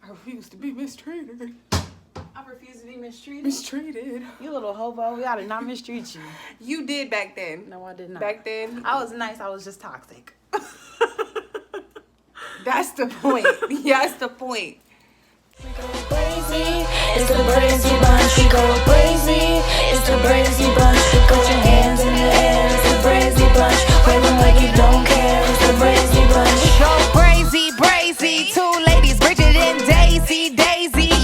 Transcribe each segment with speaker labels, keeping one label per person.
Speaker 1: I refuse to be mistreated.
Speaker 2: I refuse to be mistreated.
Speaker 1: Mistreated.
Speaker 2: You little hobo. We ought to not mistreat you.
Speaker 1: You did back then.
Speaker 2: No, I did not.
Speaker 1: Back then,
Speaker 2: I was nice. I was just toxic.
Speaker 1: that's the point. Yeah, that's the point.
Speaker 3: We go crazy, it's the crazy bunch. We go crazy, it's the crazy bunch. Put your hands in the air, it's the crazy bunch. Wave them like you don't care, it's the crazy bunch.
Speaker 4: We go crazy, crazy. Two ladies, Brigid and Daisy,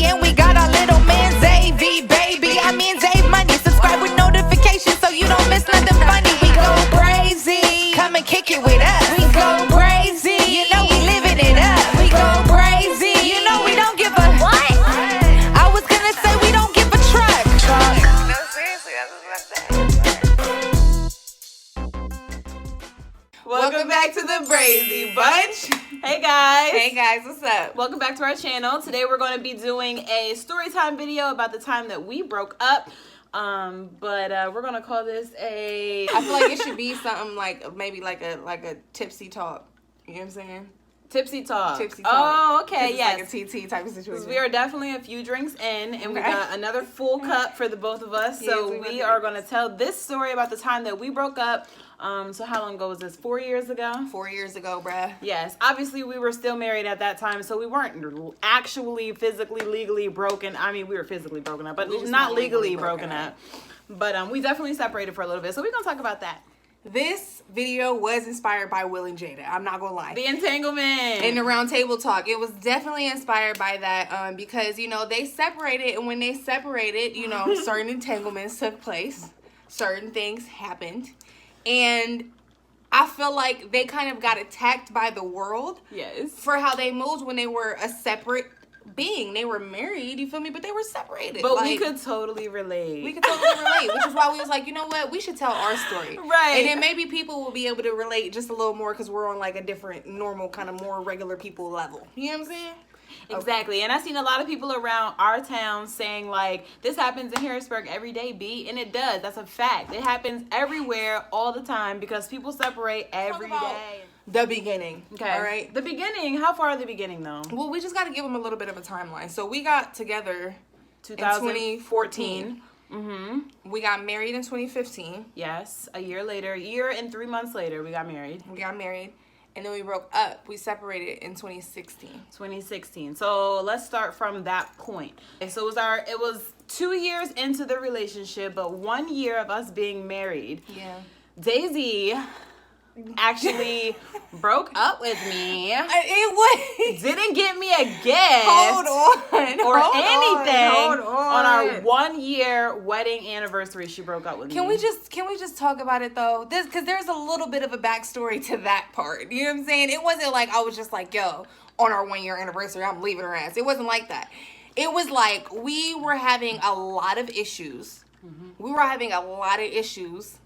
Speaker 4: and we got our little man Zavy, baby. I mean Daisymayze. Subscribe with notifications so you don't miss nothing funny. We go crazy, come and kick it with us. We go crazy, you know we living it up. We go crazy, you know we don't give a what? I was gonna say we don't give a truck. No, seriously, that's what I'm saying.
Speaker 2: Welcome back to the Brazy Bunch. Hey guys.
Speaker 1: Hey guys, what's up?
Speaker 2: Welcome back to our channel. Today we're going to be doing a story time video about the time that we broke up. We're gonna call this a.
Speaker 1: I feel like it should be something like maybe like a tipsy talk. You know what I'm saying?
Speaker 2: Tipsy talk.
Speaker 1: Tipsy talk.
Speaker 2: Oh, okay,
Speaker 1: It's
Speaker 2: yes.
Speaker 1: like a TT type of situation.
Speaker 2: We are definitely a few drinks in, and we got another full cup for the both of us.
Speaker 1: Yes,
Speaker 2: So
Speaker 1: we
Speaker 2: we
Speaker 1: do.
Speaker 2: are going to tell this story about the time that we broke up. So how long ago was this? 4 years ago?
Speaker 1: 4 years ago, bruh.
Speaker 2: Yes. Obviously, we were still married at that time, so we weren't actually physically, legally broken. I mean, we were physically broken up, but
Speaker 1: We just
Speaker 2: not
Speaker 1: not
Speaker 2: legally
Speaker 1: legally
Speaker 2: broken
Speaker 1: broken
Speaker 2: up. But we definitely separated for a little bit. So we're going to talk about that.
Speaker 1: This video was inspired by Will and Jada. I'm not gonna lie.
Speaker 2: The Entanglements.
Speaker 1: In the round table talk, it was definitely inspired by that because you know they separated, and when they separated, you know, certain entanglements took place, certain things happened, and I feel like they kind of got attacked by the world
Speaker 2: Yes.
Speaker 1: for how they moved when they were a separate being. They were married, you feel me, but they were separated.
Speaker 2: But
Speaker 1: Like,
Speaker 2: we could totally relate.
Speaker 1: we could totally relate, which is why we was like, you know what, we should tell our story.
Speaker 2: Right.
Speaker 1: And then maybe people will be able to relate just a little more because we're on like a different, normal, kind of more regular people level. You know what I'm saying?
Speaker 2: Exactly. And I've seen a lot of people around our town saying like, this happens in Harrisburg every day, B. And it does. That's a fact. It happens everywhere all the time because people separate every
Speaker 1: Talk about
Speaker 2: day.
Speaker 1: The beginning.
Speaker 2: Okay.
Speaker 1: All right.
Speaker 2: The beginning. How far the beginning though?
Speaker 1: Well, we just got to give them a little bit of a timeline. So we got together
Speaker 2: 2014.
Speaker 1: We got married in 2015.
Speaker 2: Yes. A year later, a year and 3 months later, we got married.
Speaker 1: We got married. And then we broke up. We separated in 2016.
Speaker 2: 2016. So let's start from that point. Okay, so it was 2 years into the relationship, but 1 year of us being married.
Speaker 1: Yeah.
Speaker 2: Daisy actually broke up with me.
Speaker 1: It was.
Speaker 2: Didn't get me a gift
Speaker 1: Hold on.
Speaker 2: or
Speaker 1: Hold
Speaker 2: anything
Speaker 1: on.
Speaker 2: on our 1 year wedding anniversary. She broke up with me.
Speaker 1: Can we just talk about it though? Because there's a little bit of a backstory to that part. You know what I'm saying? It wasn't like I was just like, yo, on our 1 year anniversary, I'm leaving her ass. It wasn't like that. It was like we were having a lot of issues. We were having a lot of issues.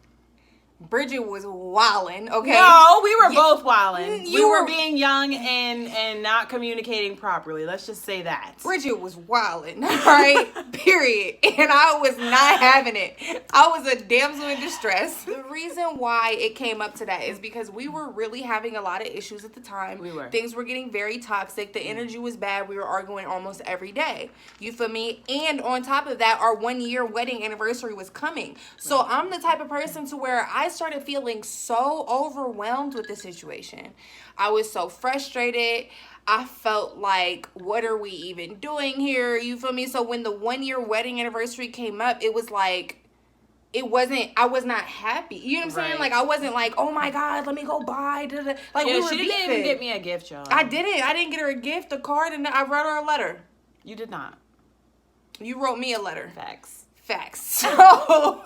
Speaker 1: Brigid was wilding, okay?
Speaker 2: No, we were both wilding. We
Speaker 1: You
Speaker 2: were
Speaker 1: were-
Speaker 2: being young and not communicating properly. Let's just say that.
Speaker 1: Brigid was wilding, right? Period. And I was not having it. I was a damsel in distress. The reason why it came up to that is because we were really having a lot of issues at the time.
Speaker 2: We were.
Speaker 1: Things were getting very toxic. The energy was bad. We were arguing almost every day. You feel me? And on top of that, our 1 year wedding anniversary was coming. So I'm the type of person to where I started feeling so overwhelmed with the situation. I was so frustrated. I felt like, what are we even doing here? You feel me? So when the 1 year wedding anniversary came up, it was like, I was not happy. You know what I'm saying?
Speaker 2: Right.
Speaker 1: Like, I wasn't like, oh my God, let me go buy. Da-da. Like,
Speaker 2: Yeah,
Speaker 1: we were
Speaker 2: she didn't
Speaker 1: beefing.
Speaker 2: even get me a gift, y'all.
Speaker 1: I didn't get her a gift, a card, and I wrote her a letter.
Speaker 2: You did not.
Speaker 1: You wrote me a letter.
Speaker 2: Facts.
Speaker 1: So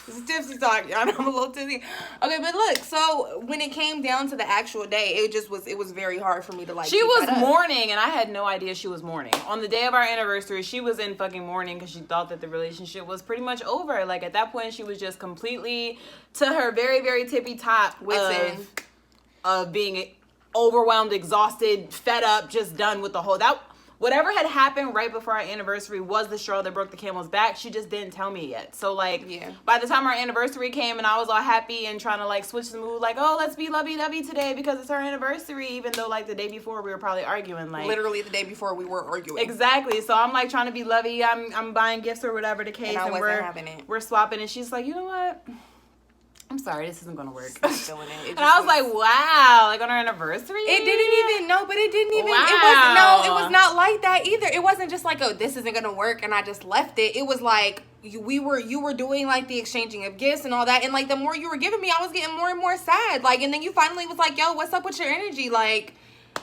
Speaker 1: it's a tipsy talk, y'all. I'm a little tipsy. Okay, but look, so when it came down to the actual day, it was very hard for me to like.
Speaker 2: She
Speaker 1: keep
Speaker 2: was
Speaker 1: that up.
Speaker 2: mourning, and I had no idea she was mourning. On the day of our anniversary, she was in fucking mourning because she thought that the relationship was pretty much over. Like, at that point, she was just completely to her very, very tippy top of being overwhelmed, exhausted, fed up, just done with the whole... whatever had happened right before our anniversary was the straw that broke the camel's back. She just didn't tell me yet. So like, by the time our anniversary came and I was all happy and trying to like switch the mood, like, oh, let's be lovey-dovey today because it's our anniversary, even though like the day before we were probably arguing. Like
Speaker 1: literally the day before we were arguing.
Speaker 2: Exactly. So I'm like trying to be lovey. I'm buying gifts or whatever the case,
Speaker 1: and
Speaker 2: we're swapping. And she's like, you know what? I'm sorry, this isn't gonna work.
Speaker 1: I'm feeling it.
Speaker 2: And I was like, wow, like on our anniversary?
Speaker 1: It didn't even, no, but it didn't even,
Speaker 2: wow.
Speaker 1: it was not like that either. It wasn't just like, oh, this isn't gonna work and I just left it. It was like, you were doing like the exchanging of gifts and all that. And like the more you were giving me, I was getting more and more sad. Like, and then you finally was like, yo, what's up with your energy? Like,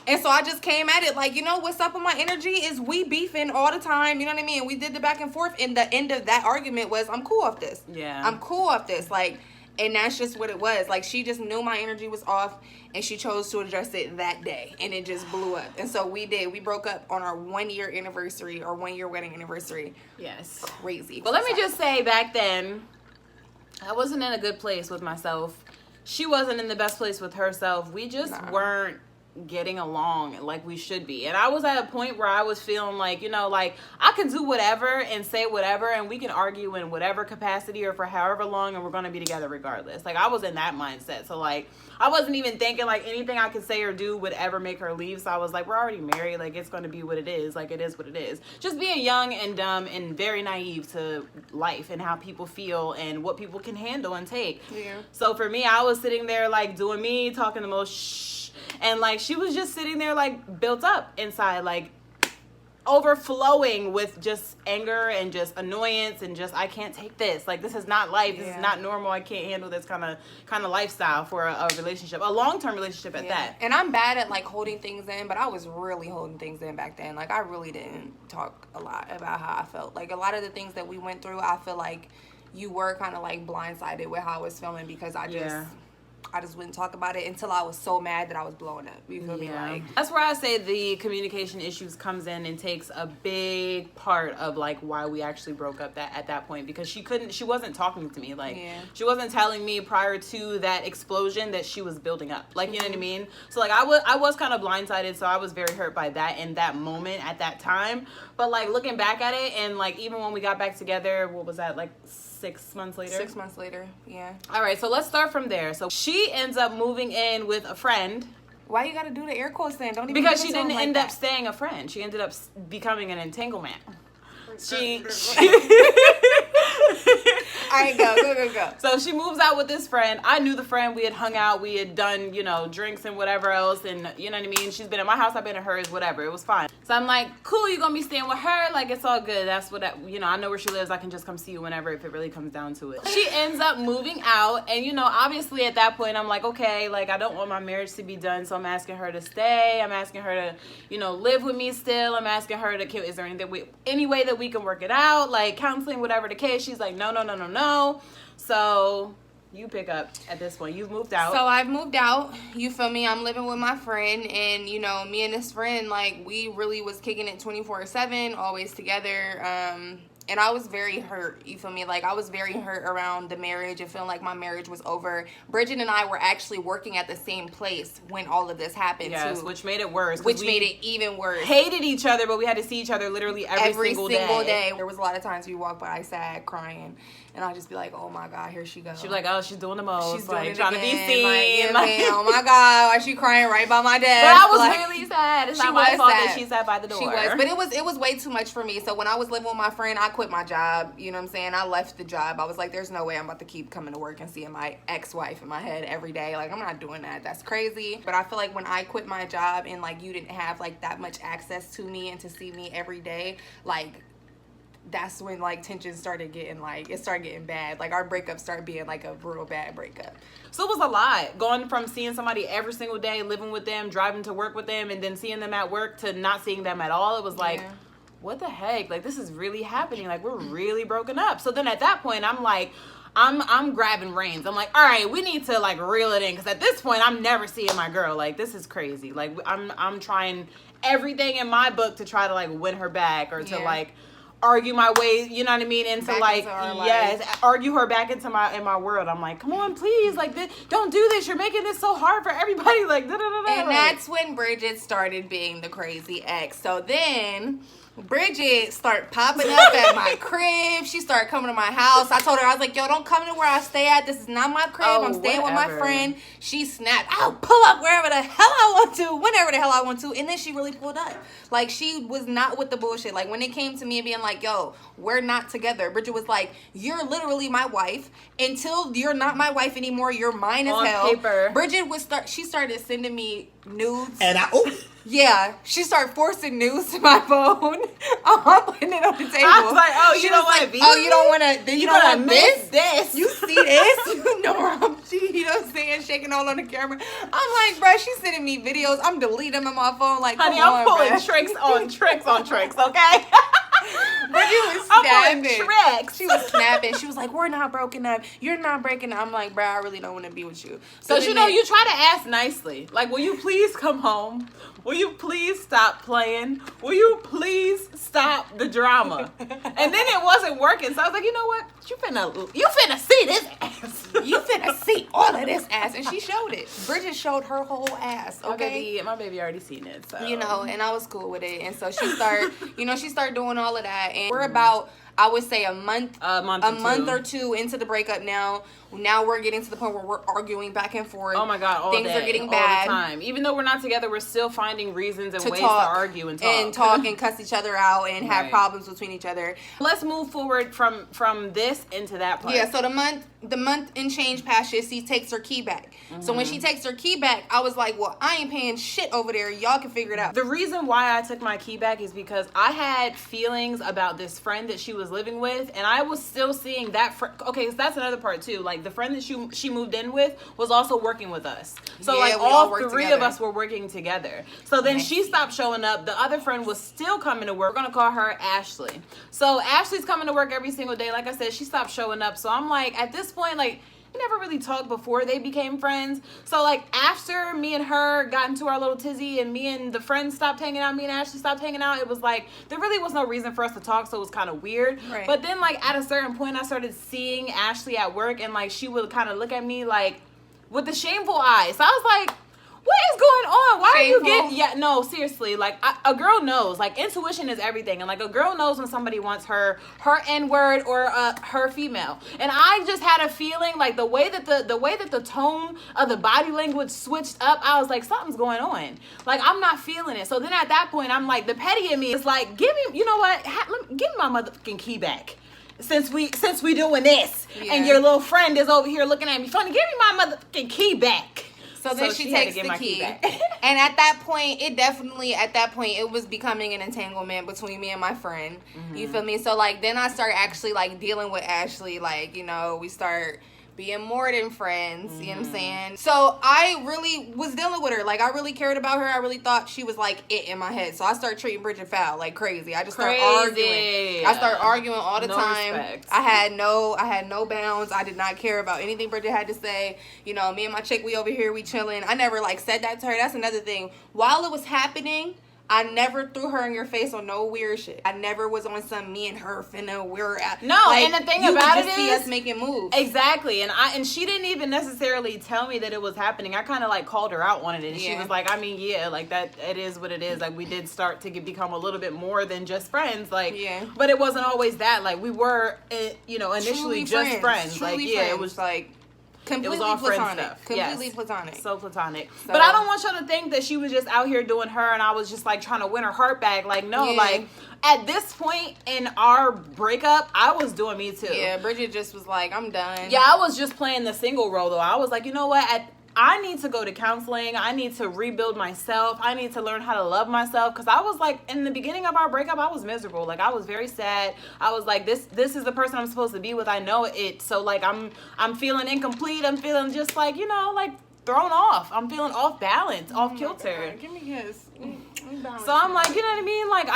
Speaker 1: and so I just came at it like, you know, what's up with my energy is we beefing all the time. You know what I mean? And we did the back and forth. And the end of that argument was, I'm cool off this.
Speaker 2: Yeah.
Speaker 1: I'm cool off this. Like, and that's just what it was. Like, she just knew my energy was off, and she chose to address it that day, and it just blew up. And so we did. We broke up on our 1 year anniversary, our 1 year wedding anniversary.
Speaker 2: Yes.
Speaker 1: Crazy.
Speaker 2: But let me just say, back then, I wasn't in a good place with myself. She wasn't in the best place with herself. We just weren't getting along like we should be. And I was at a point where I was feeling like, you know, like I can do whatever and say whatever and we can argue in whatever capacity or for however long and we're going to be together regardless. Like I was in that mindset. So like I wasn't even thinking like anything I could say or do would ever make her leave. So I was like, we're already married. Like it's going to be what it is. Like it is what it is. Just being young and dumb and very naive to life and how people feel and what people can handle and take.
Speaker 1: Yeah.
Speaker 2: So for me, I was sitting there like doing me, talking the most and like she was just sitting there like built up inside, like overflowing with just anger and just annoyance and just I can't take this. Like this is not life. This is not normal. I can't handle this kind of lifestyle for a relationship, a long-term relationship at that.
Speaker 1: And I'm bad at like holding things in, but I was really holding things in back then. Like I really didn't talk a lot about how I felt. Like a lot of the things that we went through, I feel like you were kind of like blindsided with how I was feeling because I just wouldn't talk about it until I was so mad that I was blowing up. You feel me? Like
Speaker 2: that's where I say the communication issues comes in and takes a big part of like why we actually broke up at that point because she wasn't talking to me. Like she wasn't telling me prior to that explosion that she was building up. Like you know what I mean? So like I was kind of blindsided, so I was very hurt by that in that moment at that time. But like looking back at it and like even when we got back together, what was that, like 6 months later?
Speaker 1: 6 months later, yeah.
Speaker 2: All right, so let's start from there. So she ends up moving in with a friend.
Speaker 1: Why you gotta do the air quotes then? Don't even
Speaker 2: because she didn't end up staying a friend. She ended up becoming an entanglement. She
Speaker 1: All right, go.
Speaker 2: So she moves out with this friend. I knew the friend. We had hung out. We had done, you know, drinks and whatever else. And you know what I mean? She's been at my house. I've been at hers, whatever. It was fine. So I'm like, cool, you're going to be staying with her. Like, it's all good. That's what, you know, I know where she lives. I can just come see you whenever if it really comes down to it. She ends up moving out. And, you know, obviously at that point, I'm like, okay, like, I don't want my marriage to be done. So I'm asking her to stay. I'm asking her to, you know, live with me still. I'm asking her to, is there any way that we can work it out? Like, counseling, whatever the case. She's like, no. So you pick up at this point. You've moved out.
Speaker 1: So I've moved out. You feel me? I'm living with my friend, and you know, me and this friend, like, we really was kicking it 24/7, always together. And I was very hurt. You feel me? Like, I was very hurt around the marriage and feeling like my marriage was over. Brigid and I were actually working at the same place when all of this happened,
Speaker 2: yes,
Speaker 1: too.
Speaker 2: Which made it worse.
Speaker 1: Which made it even worse.
Speaker 2: Hated each other, but we had to see each other literally every single day.
Speaker 1: There was a lot of times we walked by sad, crying, and I'd just be like, oh my God, here she goes.
Speaker 2: She'd be like, oh, she's doing the most.
Speaker 1: She's
Speaker 2: like,
Speaker 1: doing
Speaker 2: trying to be seen.
Speaker 1: Like, oh my God, why is she crying right by my desk?
Speaker 2: But I was
Speaker 1: like,
Speaker 2: really sad. It's not my fault that she sat by the door.
Speaker 1: She was, but it was way too much for me. So when I was living with my friend, I quit my job. You know what I'm saying? I left the job. I was like, there's no way I'm about to keep coming to work and seeing my ex-wife in my head every day. Like, I'm not doing that. That's crazy. But I feel like when I quit my job and like you didn't have like that much access to me and to see me every day, like, that's when like tension started getting like, it started getting bad. Like our breakup started being like a real bad breakup.
Speaker 2: So it was a lot, going from seeing somebody every single day, living with them, driving to work with them, and then seeing them at work to not seeing them at all. It was like, what the heck? Like, this is really happening. Like, we're really broken up. So then at that point, I'm like, I'm grabbing reins. I'm like, all right, we need to like reel it in, because at this point, I'm never seeing my girl. Like, this is crazy. Like, I'm trying everything in my book to try to like win her back or to like argue my way, you know what I mean, into
Speaker 1: Back
Speaker 2: like,
Speaker 1: into our
Speaker 2: yes,
Speaker 1: life.
Speaker 2: argue her back into my world. I'm like, come on, please, like, don't do this. You're making this so hard for everybody. Like,
Speaker 1: and that's when Brigid started being the crazy ex. So then Brigid started popping up at my crib. She started coming to my house. I told her, I was like, yo, don't come to where I stay at. This is not my crib. I'm staying with my
Speaker 2: whatever.
Speaker 1: friend. She snapped, I'll pull up wherever the hell I want to, whenever the hell I want to. And then she really pulled up. Like, she was not with the bullshit. Like, when it came to me and being like, yo, we're not together, Brigid was like, you're literally my wife. Until you're not my wife anymore, you're mine as
Speaker 2: On
Speaker 1: hell.
Speaker 2: paper.
Speaker 1: Brigid she started sending me nudes.
Speaker 5: And
Speaker 1: Yeah, she started forcing nudes to my phone. I'm putting it on the table.
Speaker 2: I was like, oh,
Speaker 1: She
Speaker 2: you don't
Speaker 1: was
Speaker 2: want to
Speaker 1: like,
Speaker 2: be
Speaker 1: oh,
Speaker 2: with
Speaker 1: you don't
Speaker 2: me?
Speaker 1: want to, you
Speaker 2: You're
Speaker 1: don't
Speaker 2: gonna
Speaker 1: want
Speaker 2: miss
Speaker 1: this?
Speaker 2: this.
Speaker 1: You see this? You know where I'm, you know what I'm saying, shaking all on the camera. I'm like, bruh, she's sending me videos. I'm deleting them on my phone. Like,
Speaker 2: Honey,
Speaker 1: come
Speaker 2: I'm
Speaker 1: on,
Speaker 2: pulling
Speaker 1: bruh.
Speaker 2: tricks on tricks on tricks, okay?
Speaker 1: But you was
Speaker 2: I'm
Speaker 1: snapping.
Speaker 2: pulling tricks.
Speaker 1: She was snapping. She was like, we're not broken up. You're not breaking up. I'm like, bruh, I really don't want to be with you.
Speaker 2: Because, you
Speaker 1: then
Speaker 2: know, you try to ask nicely. Like, will you please come home? Will you please stop playing? Will you please stop the drama? And then it wasn't working. So I was like, you know what? You finna see this ass.
Speaker 1: You finna see all of this ass. And she showed it. Brigid showed her whole ass, okay?
Speaker 2: My baby already seen it. So.
Speaker 1: You know, and I was cool with it. And so she started doing all of that. And we're about, I would say, a month or two into the breakup now. Now we're getting to the point where we're arguing back and forth.
Speaker 2: Oh my God, all
Speaker 1: Things
Speaker 2: day,
Speaker 1: are getting
Speaker 2: all
Speaker 1: bad.
Speaker 2: the time. Even though we're not together, we're still finding reasons and ways
Speaker 1: talk
Speaker 2: to argue and
Speaker 1: cuss each other out and have
Speaker 2: Right.
Speaker 1: problems between each other.
Speaker 2: Let's move forward from this into that part.
Speaker 1: Yeah, so the month and change past, she takes her key back. So when she takes her key back, I was like, well, I ain't paying shit over there. Y'all can figure it out.
Speaker 2: The reason why I took my key back is because I had feelings about this friend that she was living with, and I was still seeing that friend. Okay, so that's another part too. Like, the friend that she moved in with was also working with us. So
Speaker 1: Yeah,
Speaker 2: like
Speaker 1: we all
Speaker 2: all
Speaker 1: worked
Speaker 2: three
Speaker 1: together.
Speaker 2: of us were working together. So then she stopped showing up. The other friend was still coming to work. We're gonna call her Ashley. So Ashley's coming to work every single day. Like I said, she stopped showing up. So I'm like, at this point, like, we never really talked before they became friends. So like, after me and her got into our little tizzy and me and the friends stopped hanging out, me and Ashley stopped hanging out, it was like, there really was no reason for us to talk, so it was kind of weird.
Speaker 1: Right.
Speaker 2: But then like, at a certain point, I started seeing Ashley at work, and like, she would kind of look at me like with the shameful eyes. So I was like, what is going on? Why
Speaker 1: Shameful?
Speaker 2: are you getting... Yeah, no, seriously. Like, a girl knows. Like, intuition is everything. And, like, a girl knows when somebody wants her N-word or her female. And I just had a feeling, like, the way that the tone of the body language switched up, I was like, something's going on. Like, I'm not feeling it. So then at that point, I'm like, the petty in me is like, give me... You know what? Give me my motherfucking key back. Since we doing this.
Speaker 1: Yeah.
Speaker 2: And your little friend is over here looking at me funny, give me my motherfucking key back.
Speaker 1: So then she
Speaker 2: had to
Speaker 1: takes
Speaker 2: get
Speaker 1: the
Speaker 2: my
Speaker 1: key.
Speaker 2: back.
Speaker 1: And at that point, it was becoming an entanglement between me and my friend. You feel me? So, like, then I start actually, like, dealing with Ashley. Like, you know, we start being more than friends. You know what I'm saying? So I really was dealing with her. Like, I really cared about her. I really thought she was, like, it in my head. So I started treating Brigid foul, like, crazy. I just started arguing. I started arguing all the time.
Speaker 2: Respect.
Speaker 1: I had no bounds. I did not care about anything Brigid had to say. You know, me and my chick, we over here, we chilling. I never, like, said that to her. That's another thing. While it was happening, I never threw her in your face on no weird shit. I never was on some me and her finna we're at.
Speaker 2: No,
Speaker 1: like,
Speaker 2: and the thing
Speaker 1: you
Speaker 2: about
Speaker 1: would
Speaker 2: it
Speaker 1: just see
Speaker 2: is-
Speaker 1: us making moves.
Speaker 2: Exactly, and she didn't even necessarily tell me that it was happening. I kind of like called her out on it, and she
Speaker 1: Yeah.
Speaker 2: was like, I mean, yeah, like that, it is what it is. Like, we did start to become a little bit more than just friends, like,
Speaker 1: Yeah.
Speaker 2: but it wasn't always that. Like, we were, initially
Speaker 1: Truly
Speaker 2: just friends.
Speaker 1: Truly
Speaker 2: like, yeah,
Speaker 1: friends.
Speaker 2: it was
Speaker 1: like completely
Speaker 2: all friend
Speaker 1: platonic.
Speaker 2: stuff.
Speaker 1: Completely
Speaker 2: Yes.
Speaker 1: platonic.
Speaker 2: so platonic.
Speaker 1: So-
Speaker 2: But I don't want y'all to think that she was just out here doing her, and I was just like trying to win her heart back. Like, no,
Speaker 1: Yeah.
Speaker 2: like at this point in our breakup, I was doing me too.
Speaker 1: Yeah, Brigid just was like, I'm done.
Speaker 2: Yeah, I was just playing the single role though. I was like, you know what? I need to go to counseling. I need to rebuild myself. I need to learn how to love myself. Because I was like, in the beginning of our breakup, I was miserable. Like, I was very sad. I was like, this is the person I'm supposed to be with. I know it. So like, I'm feeling incomplete. I'm feeling just like, like thrown off. I'm feeling off balance, off kilter.
Speaker 1: Give me a kiss.
Speaker 2: So I'm like, you know what I mean? Like,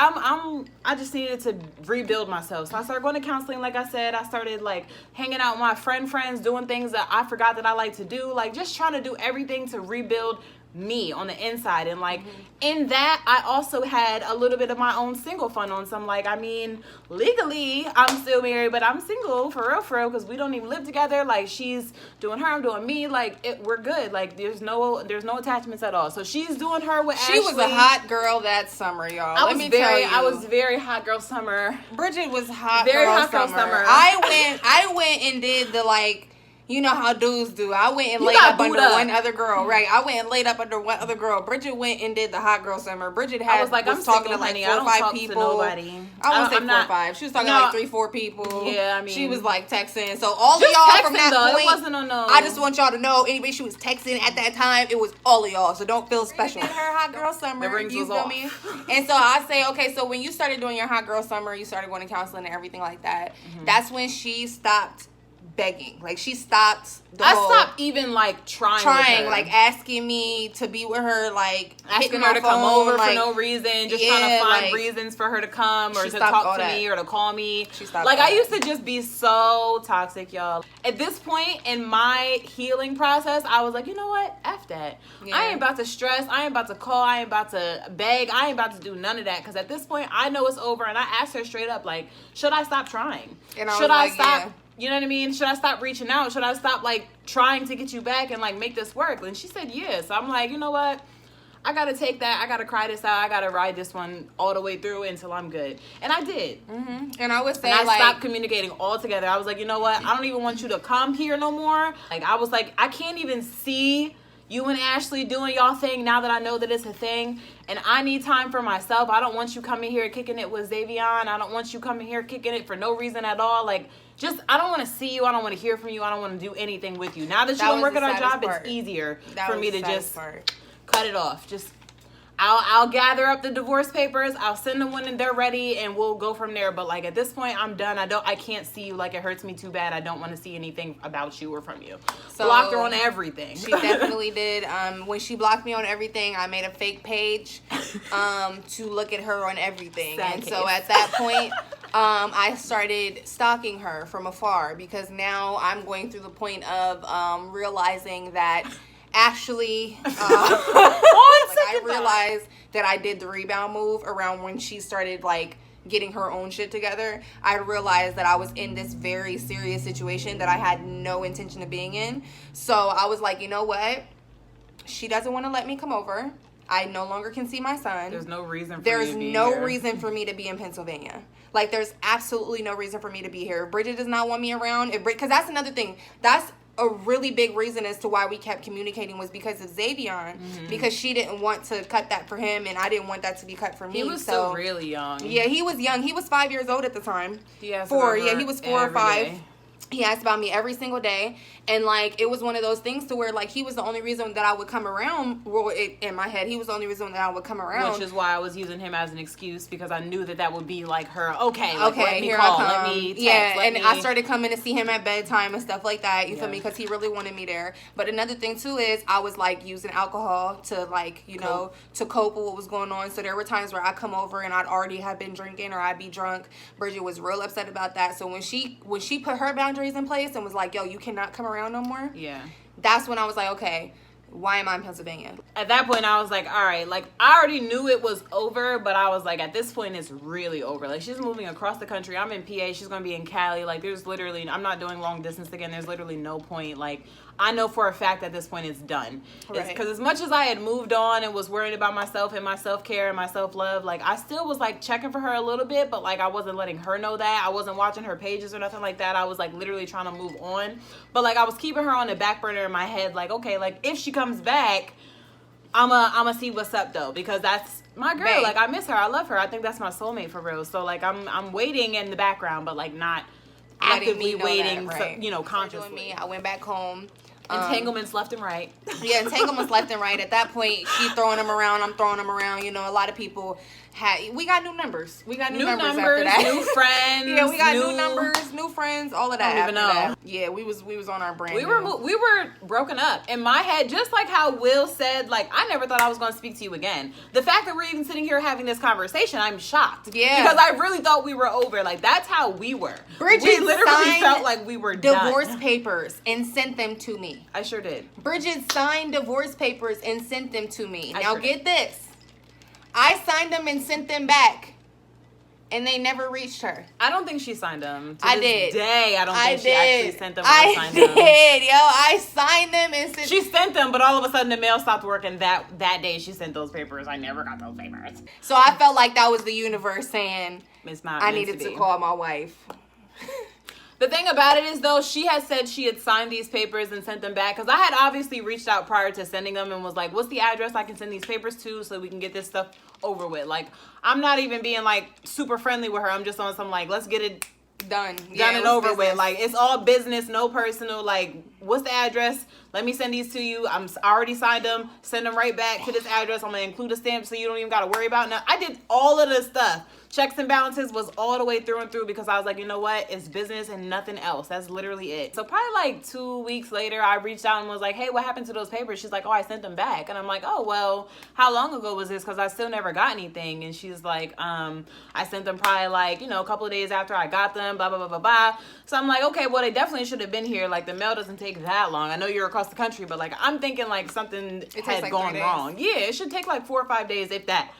Speaker 2: I just needed to rebuild myself. So I started going to counseling. Like I said, I started like hanging out with my friends, doing things that I forgot that I like to do. Like, just trying to do everything to rebuild me on the inside. And like in that, I also had a little bit of my own single fun on some. Like, I mean, legally I'm still married, but I'm single for real, because we don't even live together. Like, she's doing her, I'm doing me. Like, we're good. Like, there's no attachments at all. So she's doing her with Ashley.
Speaker 1: She was a hot girl that summer, y'all. Let me tell you.
Speaker 2: I was very hot girl summer.
Speaker 1: Brigid was hot.
Speaker 2: Very
Speaker 1: girl
Speaker 2: hot girl
Speaker 1: summer.
Speaker 2: summer.
Speaker 1: I went and did the like. You know how dudes do. I went and
Speaker 2: You
Speaker 1: laid
Speaker 2: got
Speaker 1: up under
Speaker 2: booed up.
Speaker 1: one other girl, right? I went and laid up under one other girl. Brigid went and did the hot girl summer. Brigid
Speaker 2: I was like, I'm
Speaker 1: talking
Speaker 2: single,
Speaker 1: to like
Speaker 2: honey.
Speaker 1: 4
Speaker 2: I
Speaker 1: or
Speaker 2: don't
Speaker 1: 5
Speaker 2: talk
Speaker 1: people.
Speaker 2: to nobody.
Speaker 1: I won't say
Speaker 2: I'm
Speaker 1: 4 or
Speaker 2: not-
Speaker 1: 5. She was talking
Speaker 2: No.
Speaker 1: to like 3, 4 people.
Speaker 2: Yeah, I mean,
Speaker 1: she was like texting. So all of
Speaker 2: just
Speaker 1: y'all
Speaker 2: texting
Speaker 1: from that
Speaker 2: though.
Speaker 1: point,
Speaker 2: It wasn't on no.
Speaker 1: I just want y'all to know, anybody she was texting at that time, it was all of y'all. So don't feel special. Did her hot girl summer.
Speaker 2: The rings
Speaker 1: You
Speaker 2: was
Speaker 1: feel
Speaker 2: off.
Speaker 1: me? And so I say, okay, so when you started doing your hot girl summer, you started going to counseling and everything like that. That's when she stopped begging. Like, she stopped the
Speaker 2: I
Speaker 1: whole
Speaker 2: stopped even like trying with her.
Speaker 1: like asking me to be with her, like
Speaker 2: asking
Speaker 1: hitting
Speaker 2: her
Speaker 1: my
Speaker 2: to come
Speaker 1: phone,
Speaker 2: over
Speaker 1: like,
Speaker 2: for no reason, just
Speaker 1: yeah,
Speaker 2: trying to find
Speaker 1: like,
Speaker 2: reasons for her to come or
Speaker 1: she
Speaker 2: to
Speaker 1: stopped
Speaker 2: talk
Speaker 1: all
Speaker 2: to
Speaker 1: that.
Speaker 2: me or to call me.
Speaker 1: She stopped
Speaker 2: Like,
Speaker 1: all
Speaker 2: I
Speaker 1: that.
Speaker 2: used to just be so toxic, y'all. At this point in my healing process, I was like, you know what? F that.
Speaker 1: Yeah.
Speaker 2: I ain't about to stress. I ain't about to call. I ain't about to beg. I ain't about to do none of that. Because at this point, I know it's over. And I asked her straight up, like, should I stop trying?
Speaker 1: And I
Speaker 2: Should
Speaker 1: was
Speaker 2: I
Speaker 1: like,
Speaker 2: stop?
Speaker 1: yeah.
Speaker 2: You know what I mean? Should I stop reaching out? Should I stop like trying to get you back and like make this work? And she said yes. I'm like, you know what? I gotta take that. I gotta cry this out. I gotta ride this one all the way through until I'm good. And I did.
Speaker 1: And I would say,
Speaker 2: And I
Speaker 1: like,
Speaker 2: stopped communicating altogether. I was like, you know what? I don't even want you to come here no more. Like, I was like, I can't even see you and Ashley doing y'all thing now that I know that it's a thing. And I need time for myself. I don't want you coming here kicking it with Xavier. I don't want you coming here kicking it for no reason at all. Like, just, I don't want to see you. I don't want to hear from you. I don't want to do anything with you. Now that you're
Speaker 1: was
Speaker 2: working
Speaker 1: the
Speaker 2: our job,
Speaker 1: saddest part.
Speaker 2: it's easier
Speaker 1: that
Speaker 2: for
Speaker 1: was
Speaker 2: me
Speaker 1: the
Speaker 2: to
Speaker 1: saddest
Speaker 2: just
Speaker 1: part.
Speaker 2: cut it off. Just, I'll gather up the divorce papers. I'll send them when they're ready, and we'll go from there. But like, at this point, I'm done. I can't see you. Like, it hurts me too bad. I don't want to see anything about you or from you.
Speaker 1: So,
Speaker 2: blocked her on everything.
Speaker 1: She definitely did. When she blocked me on everything, I made a fake page to look at her on everything.
Speaker 2: Sad
Speaker 1: And
Speaker 2: case.
Speaker 1: so at that point, I started stalking her from afar, because now I'm going through the point of realizing that actually, I realized that I did the rebound move around when she started like getting her own shit together. I realized that I was in this very serious situation that I had no intention of being in. So I was like, you know what? She doesn't want to let me come over. I no longer can see my son.
Speaker 2: There's no reason for
Speaker 1: There's
Speaker 2: you to be
Speaker 1: no
Speaker 2: here.
Speaker 1: reason for me to be in Pennsylvania. Like, there's absolutely no reason for me to be here. If Brigid does not want me around, because that's another thing. That's a really big reason as to why we kept communicating, was because of Xavier, because she didn't want to cut that for him, and I didn't want that to be cut for me.
Speaker 2: He was still really young.
Speaker 1: Yeah, he was young. He was 5 years old at the time.
Speaker 2: He asked
Speaker 1: 4.
Speaker 2: about
Speaker 1: Yeah,
Speaker 2: her
Speaker 1: he was 4 or
Speaker 2: every
Speaker 1: 5.
Speaker 2: day.
Speaker 1: He asked about me every single day, and like, it was one of those things to where like, he was the only reason that I would come around. Well, in my head, he was the only reason that I would come around.
Speaker 2: Which is why I was using him as an excuse, because I knew that would be like her. Okay, like,
Speaker 1: Okay,
Speaker 2: let me
Speaker 1: here
Speaker 2: call,
Speaker 1: I come.
Speaker 2: let me text,
Speaker 1: yeah,
Speaker 2: let
Speaker 1: and
Speaker 2: me...
Speaker 1: I started coming to see him at bedtime and stuff like that. You feel
Speaker 2: Yeah.
Speaker 1: me? Because he really wanted me there. But another thing too is I was like using alcohol to like, you know, to cope with what was going on. So there were times where I come over and I'd already have been drinking or I'd be drunk. Brigid was real upset about that. So when she put her boundaries in place and was like, yo, you cannot come around no more.
Speaker 2: Yeah.
Speaker 1: That's when I was like, okay, why am I in Pennsylvania?
Speaker 2: At that point, I was like, all right, like, I already knew it was over, but I was like, at this point, it's really over. Like, she's moving across the country. I'm in PA. She's going to be in Cali. Like, there's literally, I'm not doing long distance again. There's literally no point. Like, I know for a fact at this point it's done.
Speaker 1: Right.
Speaker 2: Because as much as I had moved on and was worried about myself and my self-care and my self-love, like, I still was, like, checking for her a little bit, but, like, I wasn't letting her know that. I wasn't watching her pages or nothing like that. I was, like, literally trying to move on. But, like, I was keeping her on the back burner in my head, like, okay, like, if she comes back, I'ma see what's up though, because that's my girl.
Speaker 1: Babe.
Speaker 2: Like, I miss her. I love her. I think that's my soulmate for real. So like, I'm waiting in the background, but like not
Speaker 1: Letting
Speaker 2: actively
Speaker 1: me know
Speaker 2: waiting,
Speaker 1: that, right.
Speaker 2: so, you know,
Speaker 1: Started doing
Speaker 2: consciously.
Speaker 1: me. I went back home.
Speaker 2: Entanglements left and right.
Speaker 1: Yeah, entanglements left and right. At that point, she throwing them around, I'm throwing them around. You know, a lot of people We got new numbers. We got
Speaker 2: New
Speaker 1: numbers
Speaker 2: numbers,
Speaker 1: after that.
Speaker 2: new friends.
Speaker 1: Yeah, we got new numbers, new friends, all of that.
Speaker 2: I don't even
Speaker 1: after
Speaker 2: know.
Speaker 1: that. Yeah, we was on our brand.
Speaker 2: We were broken up. In my head, just like how Will said, like, I never thought I was going to speak to you again. The fact that we're even sitting here having this conversation, I'm shocked.
Speaker 1: Yeah.
Speaker 2: Because I really thought we were over. Like, that's how we were.
Speaker 1: Brigid
Speaker 2: we literally
Speaker 1: signed
Speaker 2: felt like we were
Speaker 1: divorce
Speaker 2: done.
Speaker 1: papers and sent them to me.
Speaker 2: I sure did.
Speaker 1: Brigid signed divorce papers and sent them to me.
Speaker 2: I
Speaker 1: Now
Speaker 2: sure
Speaker 1: get this. I signed them and sent them back, and they never reached her.
Speaker 2: I don't think she signed them. To
Speaker 1: I
Speaker 2: this
Speaker 1: did.
Speaker 2: day, I don't think she actually sent them or
Speaker 1: I
Speaker 2: signed
Speaker 1: did,
Speaker 2: them.
Speaker 1: yo. I signed them and sent.
Speaker 2: She sent them, but all of a sudden the mail stopped working. That day she sent those papers. I never got those papers.
Speaker 1: So I felt like that was the universe saying
Speaker 2: It's not.
Speaker 1: I
Speaker 2: meant
Speaker 1: needed to
Speaker 2: be.
Speaker 1: call my wife.
Speaker 2: The thing about it is, though, she had said she had signed these papers and sent them back. Because I had obviously reached out prior to sending them and was like, what's the address I can send these papers to so we can get this stuff over with? Like, I'm not even being, like, super friendly with her. I'm just on some, like, let's get it
Speaker 1: Done
Speaker 2: and over with. Like, it's all business, no personal. Like, what's the address? Let me send these to you. I already signed them. Send them right back to this address. I'm going to include a stamp so you don't even got to worry about it. Now, I did all of this stuff. Checks and balances was all the way through and through because I was like, you know what? It's business and nothing else. That's literally it. So probably like 2 weeks later, I reached out and was like, hey, what happened to those papers? She's like, oh, I sent them back. And I'm like, oh, well, how long ago was this? Because I still never got anything. And she's like, I sent them probably like, a couple of days after I got them, blah, blah, blah, blah, blah. So I'm like, okay, well, they definitely should have been here. Like, the mail doesn't take that long. I know you're across the country, but like, I'm thinking like something had
Speaker 1: like
Speaker 2: gone
Speaker 1: 3 days.
Speaker 2: wrong. Yeah, it should take like 4 or 5 days, if that.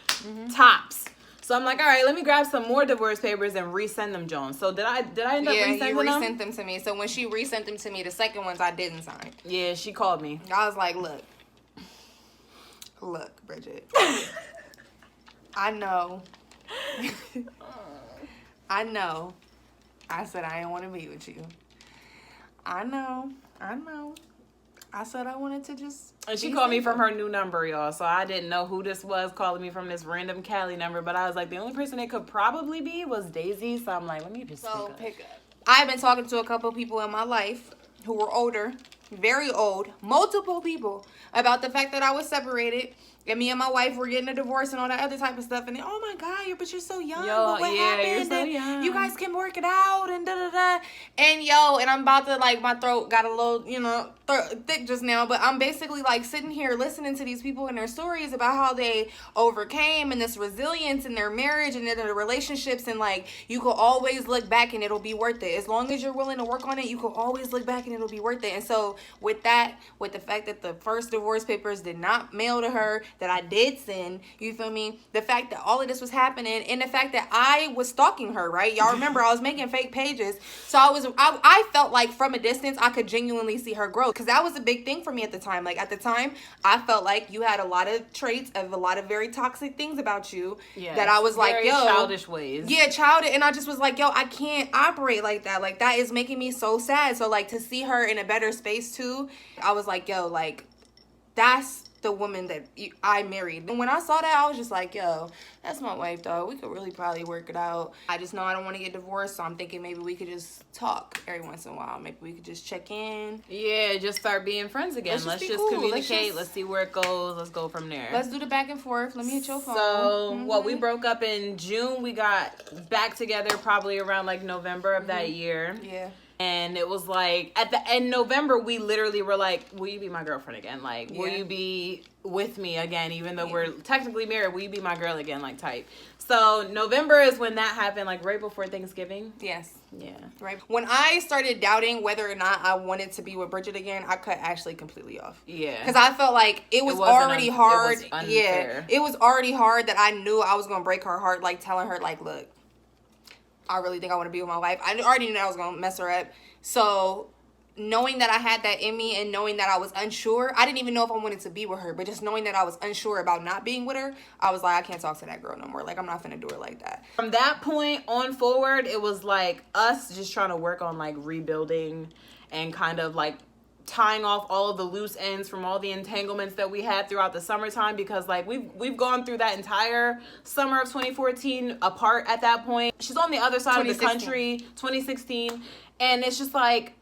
Speaker 2: Tops. So I'm like, all right, let me grab some more divorce papers and resend them, Joan. So did I end up resending them?
Speaker 1: Yeah, you resent them to me. So when she resent them to me, the second ones I didn't sign.
Speaker 2: Yeah, she called me.
Speaker 1: I was like, look, Brigid. I know. I said I didn't want to be with you. I know. I said I wanted to just.
Speaker 2: And she
Speaker 1: be
Speaker 2: called me
Speaker 1: single.
Speaker 2: from her new number, y'all. So I didn't know who this was calling me from this random Cali number. But I was like, the only person it could probably be was Daisy. So I'm like, let me just pick up.
Speaker 1: I've been talking to a couple people in my life who were older, very old, multiple people, about the fact that I was separated. And me and my wife were getting a divorce and all that other type of stuff. And then, oh my God, but you're so young.
Speaker 2: Yo,
Speaker 1: but what
Speaker 2: yeah,
Speaker 1: happened?
Speaker 2: you're so
Speaker 1: And
Speaker 2: young.
Speaker 1: you guys can work it out and da-da-da. And and I'm about to, like, my throat got a little, thick just now. But I'm basically, like, sitting here listening to these people and their stories about how they overcame and this resilience in their marriage and in their relationships. And, like, you could always look back and it'll be worth it. As long as you're willing to work on it, you could always look back and it'll be worth it. And so with that, with the fact that the first divorce papers did not mail to her, that I did send, you feel me? The fact that all of this was happening and the fact that I was stalking her, right? Y'all remember I was making fake pages. So I felt like from a distance, I could genuinely see her growth because that was a big thing for me at the time. Like at the time, I felt like you had a lot of traits of a lot of very toxic things about you that I was like,
Speaker 2: very
Speaker 1: yo.
Speaker 2: childish ways.
Speaker 1: Yeah, childish. And I just was like, yo, I can't operate like that. Like that is making me so sad. So like to see her in a better space too, I was like, yo, like that's the woman that I married. And when I saw that, I was just like, yo, that's my wife, though. We could really probably work it out. I just know I don't want to get divorced, so I'm thinking maybe we could just talk every once in a while. Maybe we could just check in.
Speaker 2: Yeah, just start being friends again. Let's just
Speaker 1: cool.
Speaker 2: communicate. Let's see where it goes. Let's go from there.
Speaker 1: Let's do the back and forth. Let me hit your phone.
Speaker 2: So, we broke up in June. We got back together probably around like November of that year.
Speaker 1: Yeah.
Speaker 2: And it was like, at the end November, we literally were like, will you be my girlfriend again? Like, will you be with me again? Even though we're technically married, will you be my girl again? Like, type. So, November is when that happened, like, right before Thanksgiving.
Speaker 1: Yes.
Speaker 2: Yeah.
Speaker 1: Right. When I started doubting whether or not I wanted to be with Brigid again, I cut Ashley completely off.
Speaker 2: Yeah.
Speaker 1: Because I felt like it was already hard.
Speaker 2: It was unfair.
Speaker 1: It was already hard that I knew I was going to break her heart, like, telling her, like, look, I really think I want to be with my wife. I already knew I was going to mess her up. So knowing that I had that in me and knowing that I was unsure, I didn't even know if I wanted to be with her, but just knowing that I was unsure about not being with her, I was like, I can't talk to that girl no more. Like, I'm not finna do her like that.
Speaker 2: From that point on forward, it was like us just trying to work on like rebuilding and kind of like tying off all of the loose ends from all the entanglements that we had throughout the summertime, because like we've gone through that entire summer of 2014 apart at that point. She's on the other side of the country, 2016, and it's just like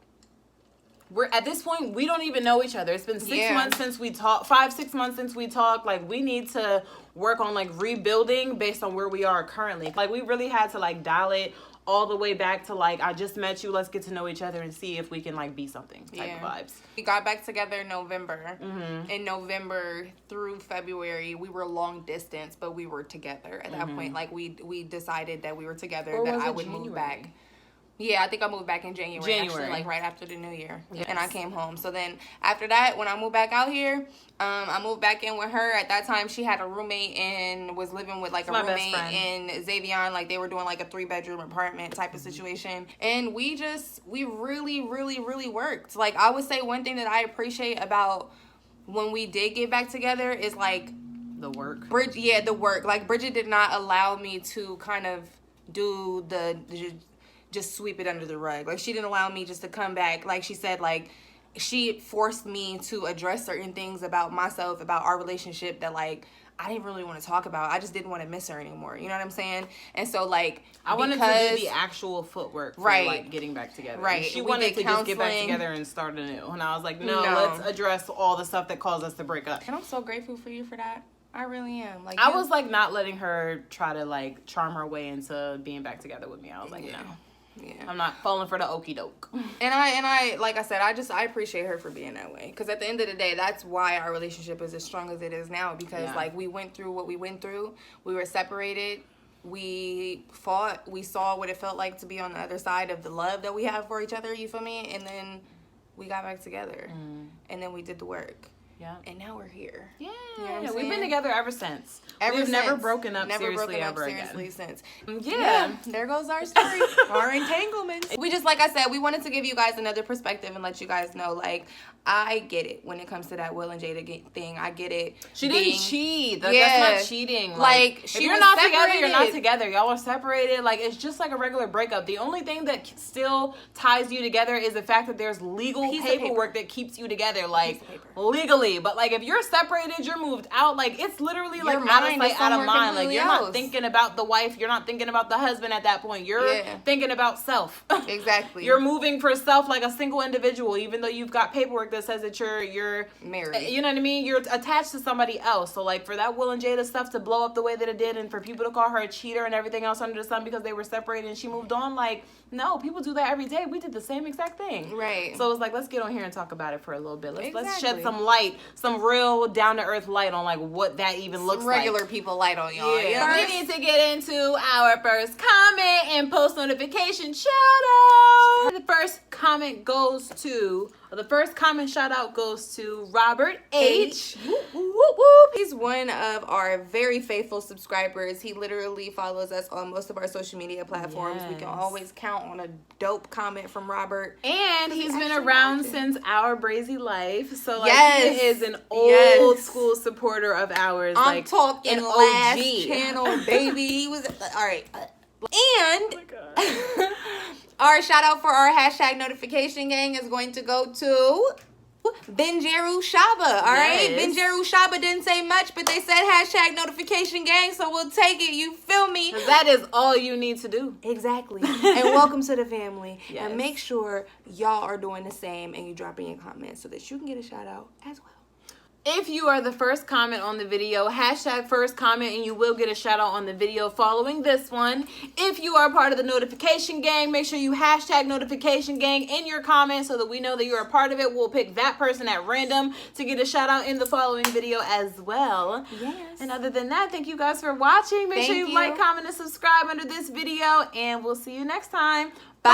Speaker 2: we're at this point, we don't even know each other. It's been 6
Speaker 1: Yeah.
Speaker 2: months since we talked, 5-6 months since we talked. Like, we need to work on like rebuilding based on where we are currently. Like, we really had to like dial it all the way back to like, I just met you, let's get to know each other and see if we can like be something type of vibes.
Speaker 1: We got back together in November. In November through February, we were long distance, but we were together at that point. Like, we decided that we were together,
Speaker 2: Or
Speaker 1: that
Speaker 2: was
Speaker 1: I
Speaker 2: it
Speaker 1: would move
Speaker 2: January?
Speaker 1: back. Yeah, I think I moved back in January. Actually, like right after the New Year.
Speaker 2: Yes.
Speaker 1: And I came home. So then after that, when I moved back out here, I moved back in with her. At that time, she had a roommate and was living with like a roommate in Xavier. Like, they were doing like a 3-bedroom apartment type of situation. And we really, really, really worked. Like, I would say one thing that I appreciate about when we did get back together is like
Speaker 2: The work.
Speaker 1: the work. Like, Brigid did not allow me to kind of do just sweep it under the rug. Like, she didn't allow me just to come back. Like she said, like, she forced me to address certain things about myself, about our relationship that like I didn't really want to talk about. I just didn't want to miss her anymore. You know what I'm saying? And so like,
Speaker 2: I wanted to do the actual footwork for like getting back together.
Speaker 1: Right.
Speaker 2: And she wanted to just get back together and start anew. And I was like, no, let's address all the stuff that caused us to break up.
Speaker 1: And I'm so grateful for you for that. I really am. Like,
Speaker 2: I was like not letting her try to like charm her way into being back together with me. I was like, no.
Speaker 1: Yeah.
Speaker 2: I'm not falling for the okie doke.
Speaker 1: And I like I said, I appreciate her for being that way. Because at the end of the day, that's why our relationship is as strong as it is now. Because like, we went through what we went through. We were separated. We fought. We saw what it felt like to be on the other side of the love that we have for each other. You feel me? And then we got back together. And then we did the work.
Speaker 2: Yeah.
Speaker 1: And now we're here.
Speaker 2: Yeah.
Speaker 1: You know what I'm
Speaker 2: We've been
Speaker 1: saying?
Speaker 2: together ever since. We've never broken up seriously ever again.
Speaker 1: Since.
Speaker 2: Yeah.
Speaker 1: There goes our story. Our entanglements. We just, like I said, we wanted to give you guys another perspective and let you guys know, like, I get it when it comes to that Will and Jada thing. I get it.
Speaker 2: She didn't cheat. That's not cheating.
Speaker 1: Like
Speaker 2: if you're not together, you're not together. Y'all are separated. Like, it's just like a regular breakup. The only thing that still ties you together is the fact that there's legal paperwork that keeps you together, like, legally. But like, if you're separated, you're moved out. Like, it's literally like out of sight, out of mind. Like, you're not thinking about the wife. You're not thinking about the husband at that point. You're thinking about self.
Speaker 1: Exactly.
Speaker 2: You're moving for self like a single individual, even though you've got paperwork that says that you're
Speaker 1: married.
Speaker 2: You know what I mean? You're attached to somebody else. So like, for that Will and Jada stuff to blow up the way that it did, and for people to call her a cheater and everything else under the sun because they were separated and she moved on, like, no, people do that every day. We did the same exact thing.
Speaker 1: Right.
Speaker 2: So it's like, let's get on here and talk about it for a little bit. Let's shed some light, some real down to earth light on like what that even looks like.
Speaker 1: Regular people light on y'all.
Speaker 2: Yeah. We need to get into our first comment and post notification shout out. The first comment shout out goes to Robert H.
Speaker 1: Whoop, whoop, whoop. He's one of our very faithful subscribers. He literally follows us on most of our social media platforms. We can always count on a dope comment from Robert.
Speaker 2: And he's been around since our Brazy life. So like, he is an old school supporter of ours.
Speaker 1: I'm
Speaker 2: like
Speaker 1: talking
Speaker 2: an
Speaker 1: last
Speaker 2: OG.
Speaker 1: channel, baby. He was all right. And our shout out for our hashtag notification gang is going to go to Benjeru Shaba. All right, Benjeru Shaba didn't say much, but they said hashtag notification gang, so we'll take it. You feel me?
Speaker 2: That is all you need to do.
Speaker 1: Exactly. And welcome to the family. And make sure y'all are doing the same and you dropping your comments so that you can get a shout out as well.
Speaker 2: If you are the first comment on the video, hashtag first comment, and you will get a shout out on the video following this one. If you are part of the notification gang, make sure you hashtag notification gang in your comments so that we know that you're a part of it. We'll pick that person at random to get a shout out in the following video as well.
Speaker 1: Yes.
Speaker 2: And other than that, thank you guys for watching. Make sure you like, comment, and subscribe under this video, and we'll see you next time. Bye.